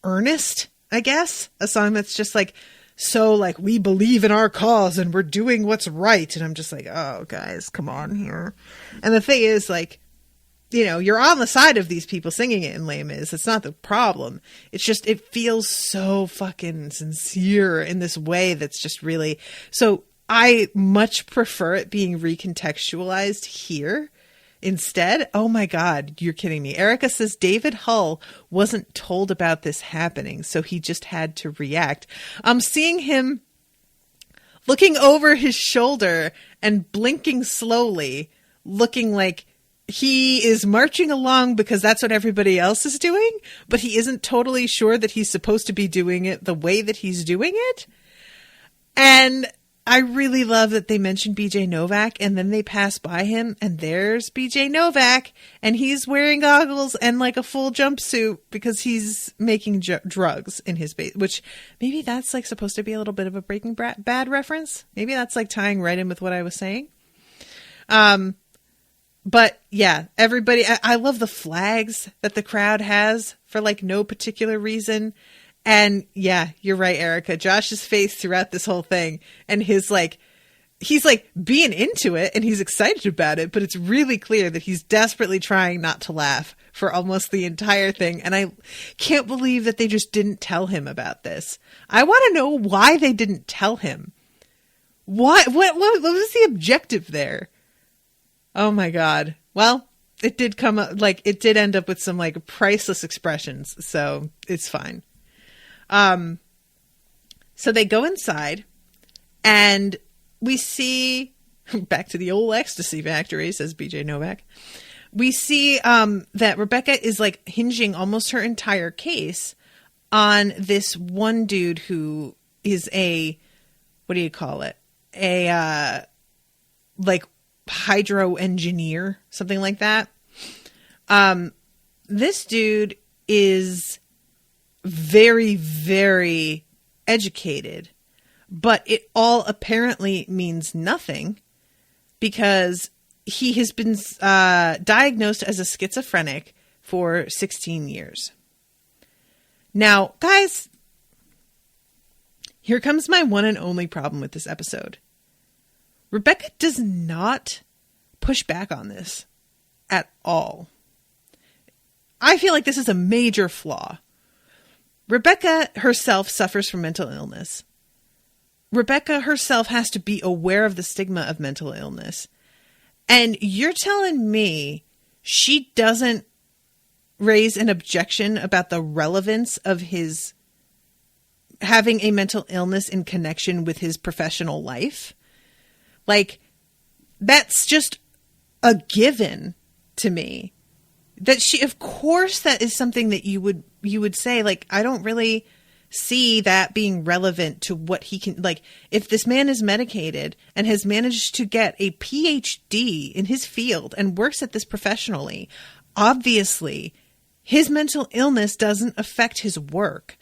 earnest, I guess. A song that's just like, so like, we believe in our cause and we're doing what's right. And I'm just like, oh, guys, come on here. And the thing is, like, you know, you're on the side of these people singing it in Les Mis. It's not the problem. It's just, it feels so fucking sincere in this way that's just really... So I much prefer it being recontextualized here instead. Oh my God, you're kidding me. Erica says David Hull wasn't told about this happening, so he just had to react. I'm seeing him looking over his shoulder and blinking slowly, looking like he is marching along because that's what everybody else is doing, but he isn't totally sure that he's supposed to be doing it the way that he's doing it. And I really love that they mention BJ Novak and then they pass by him and there's BJ Novak and he's wearing goggles and like a full jumpsuit because he's making drugs in his base, which maybe that's like supposed to be a little bit of a Breaking Bad reference. Maybe that's like tying right in with what I was saying. But yeah, everybody, I love the flags that the crowd has for like no particular reason. And yeah, you're right, Erica. Josh's face throughout this whole thing and his like, he's like being into it and he's excited about it, but it's really clear that he's desperately trying not to laugh for almost the entire thing. And I can't believe that they just didn't tell him about this. I want to know why they didn't tell him. What was the objective there? Oh my God. Well, it did come up, like, it did end up with some like priceless expressions. So it's fine. So they go inside and we see, back to the old ecstasy factory, says BJ Novak. We see, that Rebecca is like hinging almost her entire case on this one dude who is a, what do you call it? Like hydro engineer, something like that. This dude is very, very educated, but it all apparently means nothing because he has been diagnosed as a schizophrenic for 16 years. Now, guys, here comes my one and only problem with this episode. Rebecca does not push back on this at all. I feel like this is a major flaw. Rebecca herself suffers from mental illness. Rebecca herself has to be aware of the stigma of mental illness. And you're telling me she doesn't raise an objection about the relevance of his having a mental illness in connection with his professional life? Like, that's just a given to me. That she, of course, that is something that you would say, like, I don't really see that being relevant to what he can, like, if this man is medicated and has managed to get a PhD in his field and works at this professionally, obviously his mental illness doesn't affect his work.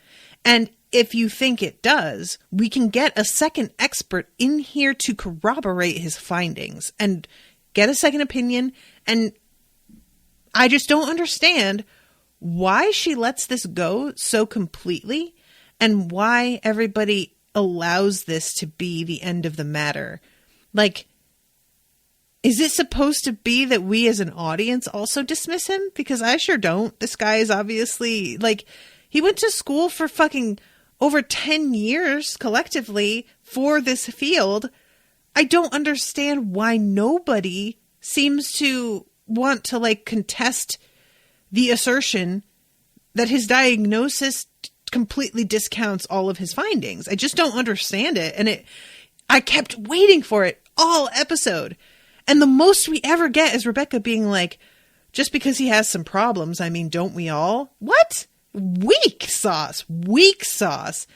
And if you think it does, we can get a second expert in here to corroborate his findings and get a second opinion. And I just don't understand why she lets this go so completely and why everybody allows this to be the end of the matter. Like, is it supposed to be that we as an audience also dismiss him? Because I sure don't. This guy is obviously, like, he went to school for fucking over 10 years collectively for this field. I don't understand why nobody seems to want to like contest the assertion that his diagnosis completely discounts all of his findings. I just don't understand it. And I kept waiting for it all episode. And the most we ever get is Rebecca being like, just because he has some problems, I mean, don't we all? What? Weak sauce. Weak sauce.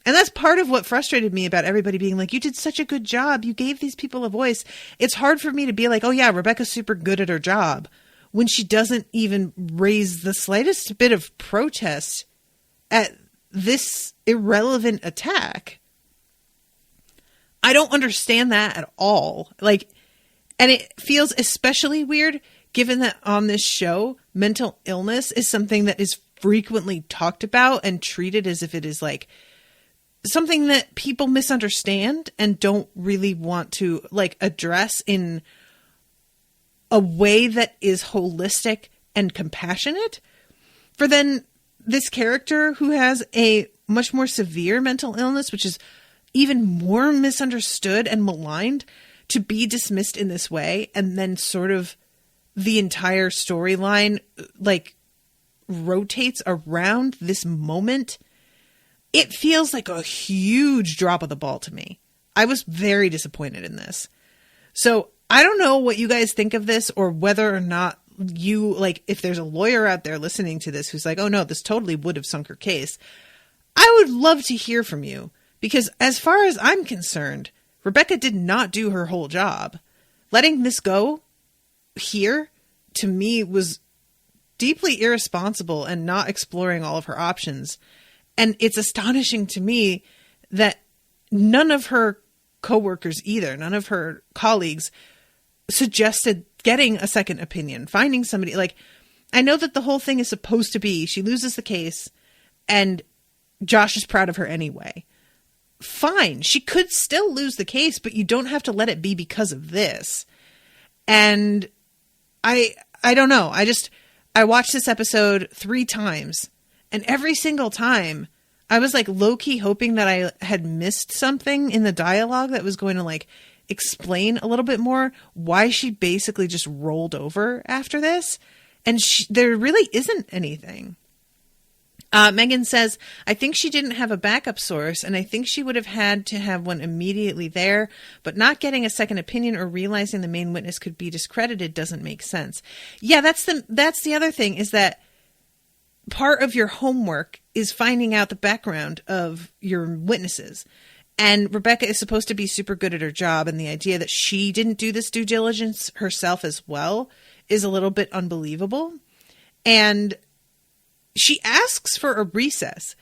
And that's part of what frustrated me about everybody being like, you did such a good job. You gave these people a voice. It's hard for me to be like, oh yeah, Rebecca's super good at her job, when she doesn't even raise the slightest bit of protest at this irrelevant attack. I don't understand that at all. Like, and it feels especially weird given that on this show, mental illness is something that is frequently talked about and treated as if it is like something that people misunderstand and don't really want to like address in a way that is holistic and compassionate. For then this character who has a much more severe mental illness, which is even more misunderstood and maligned, to be dismissed in this way, and then sort of the entire storyline like rotates around this moment. It feels like a huge drop of the ball to me. I was very disappointed in this. So I don't know what you guys think of this, or whether or not you, like, if there's a lawyer out there listening to this who's like, oh no, this totally would have sunk her case. I would love to hear from you, because as far as I'm concerned, Rebecca did not do her whole job. Letting this go here, to me, was deeply irresponsible and not exploring all of her options. And it's astonishing to me that none of her coworkers either, none of her colleagues suggested getting a second opinion, finding somebody. Like, I know that the whole thing is supposed to be she loses the case and Josh is proud of her anyway. Fine. She could still lose the case, but you don't have to let it be because of this. And I don't know. I watched this episode 3 times, and every single time I was like low-key hoping that I had missed something in the dialogue that was going to like explain a little bit more why she basically just rolled over after this. And there really isn't anything. Megan says, I think she didn't have a backup source, and I think she would have had to have one immediately there, but not getting a second opinion or realizing the main witness could be discredited doesn't make sense. Yeah, that's the other thing, is that part of your homework is finding out the background of your witnesses. And Rebecca is supposed to be super good at her job, and the idea that she didn't do this due diligence herself as well is a little bit unbelievable. And she asks for a recess.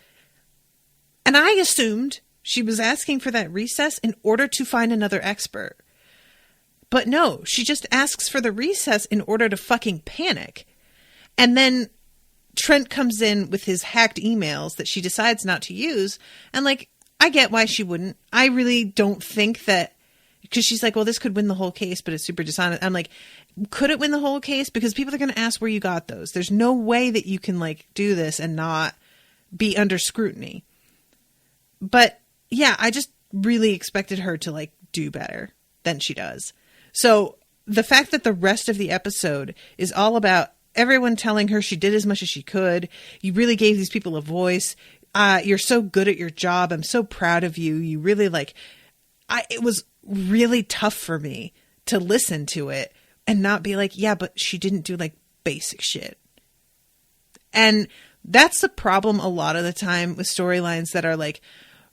And I assumed she was asking for that recess in order to find another expert. But no, she just asks for the recess in order to fucking panic. And then Trent comes in with his hacked emails that she decides not to use. And like, I get why she wouldn't. I really don't think that, because she's like, well, this could win the whole case, but it's super dishonest. I'm like, could it win the whole case? Because people are going to ask where you got those. There's no way that you can like do this and not be under scrutiny. But yeah, I just really expected her to like do better than she does. So the fact that the rest of the episode is all about everyone telling her she did as much as she could. You really gave these people a voice. You're so good at your job. I'm so proud of you. You really like, it was really tough for me to listen to it and not be like, yeah, but she didn't do like basic shit. And that's the problem a lot of the time with storylines that are like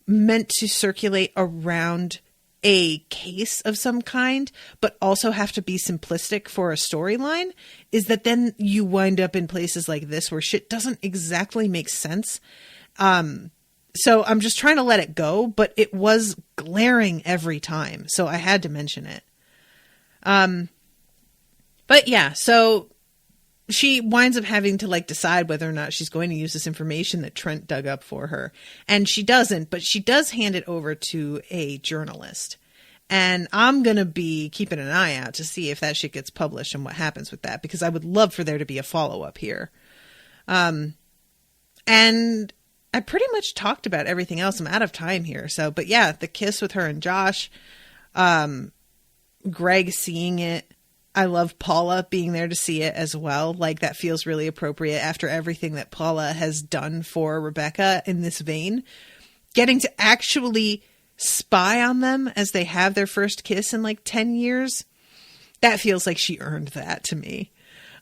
meant to circulate around a case of some kind, but also have to be simplistic for a storyline, is that then you wind up in places like this where shit doesn't exactly make sense. So I'm just trying to let it go, but it was glaring every time. So I had to mention it. But yeah, so she winds up having to like decide whether or not she's going to use this information that Trent dug up for her. And she doesn't, but she does hand it over to a journalist. And I'm going to be keeping an eye out to see if that shit gets published and what happens with that, because I would love for there to be a follow-up here. And I pretty much talked about everything else. I'm out of time here. So, but yeah, the kiss with her and Josh, Greg seeing it, I love Paula being there to see it as well. Like, that feels really appropriate after everything that Paula has done for Rebecca in this vein. Getting to actually spy on them as they have their first kiss in like 10 years. That feels like she earned that to me.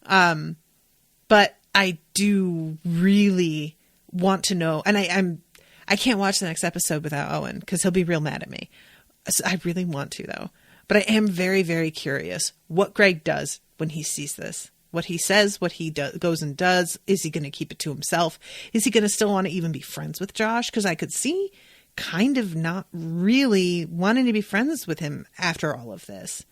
But I do really want to know, and I can't watch the next episode without Owen because he'll be real mad at me. So I really want to, though. But I am very, very curious what Greg does when he sees this. What he says, what he goes and does. Is he going to keep it to himself? Is he going to still want to even be friends with Josh? Because I could see kind of not really wanting to be friends with him after all of this.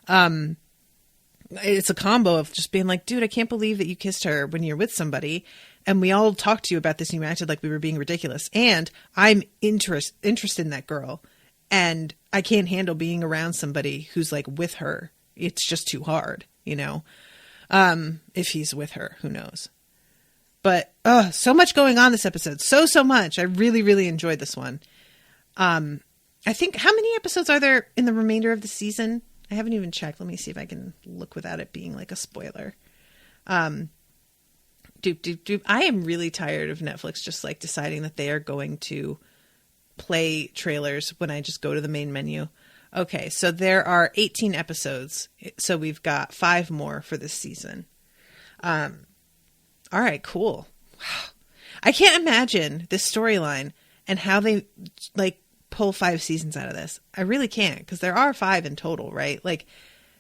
It's a combo of just being like, dude, I can't believe that you kissed her when you're with somebody. And we all talked to you about this and you acted like we were being ridiculous. And I'm interested in that girl. And I can't handle being around somebody who's like with her. It's just too hard, you know? If he's with her, who knows? But, so much going on this episode. So much. I really, really enjoyed this one. I think, how many episodes are there in the remainder of the season? I haven't even checked. Let me see if I can look without it being like a spoiler. I am really tired of Netflix just like deciding that they are going to play trailers when I just go to the main menu. Okay, so there are 18 episodes. So we've got 5 more for this season. All right, cool. Wow. I can't imagine this storyline and how they like pull 5 seasons out of this. I really can't, because there are 5 in total, right? Like,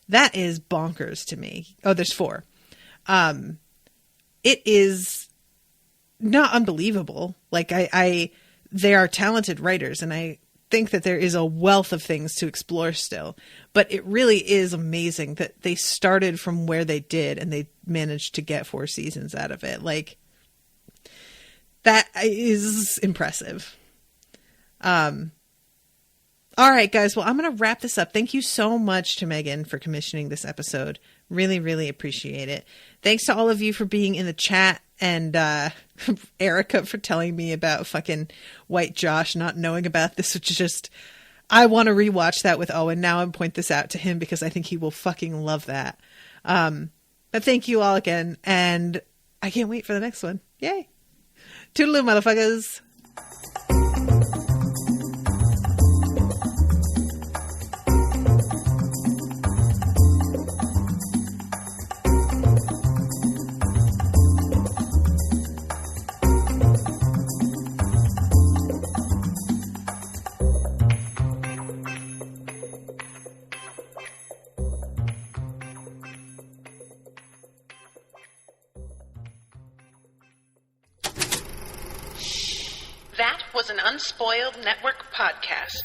that is bonkers to me. Oh, there's 4. It is not unbelievable. Like, they are talented writers, and I think that there is a wealth of things to explore still. But it really is amazing that they started from where they did, and they managed to get 4 seasons out of it. Like, that is impressive. All right, guys. Well, I'm going to wrap this up. Thank you so much to Megan for commissioning this episode. Really, really appreciate it. Thanks to all of you for being in the chat, and Erica for telling me about fucking White Josh not knowing about this, which is just, I want to rewatch that with Owen now and point this out to him because I think he will fucking love that. But thank you all again, and I can't wait for the next one. Yay. Toodaloo, motherfuckers. That was an Unspoiled Network podcast.